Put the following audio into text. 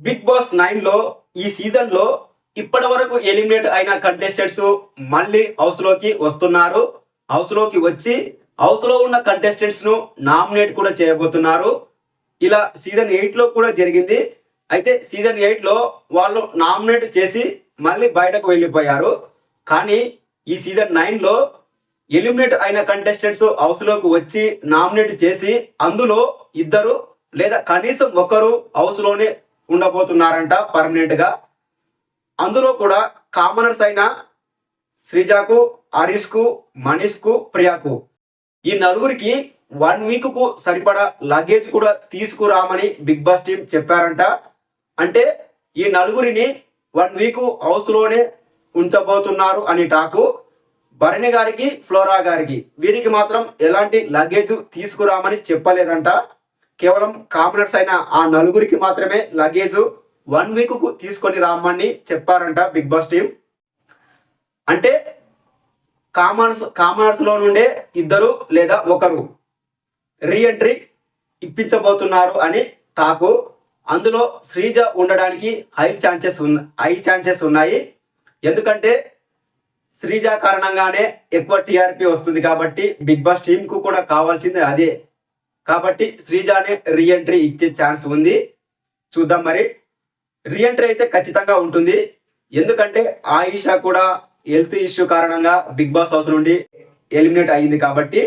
Big boss 9 లో ఈ season లో ఇప్పటి వరకు ఎలిమినేట్ అయిన కంటెస్టెంట్స్ మళ్ళీ హౌస్ లోకి వస్తున్నారు. హౌస్ లోకి వచ్చి హౌస్ లో ఉన్న కంటెస్టెంట్స్ ను నామినేట్ కూడా చేయబోతున్నారు. ఇలా సీజన్ 8 లో కూడా జరిగింది. అయితే సీజన్ 8 లో వాళ్ళు నామినేట్ చేసి మళ్ళీ బయటకు వెళ్ళిపోయారు. కానీ ఈ సీజన్ 9 లో ఎలిమినేట్ అయిన కంటెస్టెంట్స్ హౌస్ లోకి వచ్చి నామినేట్ చేసి అందులో ఇద్దరు లేదా కనీసం ఒకరు హౌస్ లోనే ఉండబోతున్నారంట పర్మనెంట్ గా. అందులో కూడా కామనర్స్ అయిన శ్రీజాకు, హరీష్ కు, మనీష్ కు, ప్రియాకు ఈ నలుగురికి 1 వీక్ కు సరిపడా లగేజ్ కూడా తీసుకురామని బిగ్ బాస్ టీం చెప్పారంట. అంటే ఈ నలుగురిని 1 వీక్ హౌస్ లోనే ఉంచబోతున్నారు అని టాకు. భరణి గారికి, ఫ్లోరా గారికి వీరికి మాత్రం ఎలాంటి లగేజ్ తీసుకురామని చెప్పలేదంట. కేవలం కామనర్స్ అయిన ఆ నలుగురికి మాత్రమే లగేజ్ 1 వీక్ కు తీసుకొని రామని చెప్పారంట బిగ్ బాస్ టీం. అంటే కామనర్స్ లో నుండే ఇద్దరు లేదా ఒకరు రీఎంట్రీ ఇప్పించబోతున్నారు అని టాకు. అందులో శ్రీజ ఉండడానికి హై ఛాన్సెస్ ఉన్నాయి. ఎందుకంటే శ్రీజ కారణంగానే ఎక్కువ టీఆర్పీ వస్తుంది కాబట్టి బిగ్ బాస్ టీం కు కూడా కావాల్సింది అదే. కాబట్టి శ్రీజానే రీఎంట్రీ ఇచ్చే ఛాన్స్ ఉంది. చూద్దాం మరి. రీఎంట్రీ అయితే ఖచ్చితంగా ఉంటుంది. ఎందుకంటే ఆయిషా కూడా హెల్త్ ఇష్యూ కారణంగా బిగ్ బాస్ హౌస్ నుండి ఎలిమినేట్ అయ్యింది కాబట్టి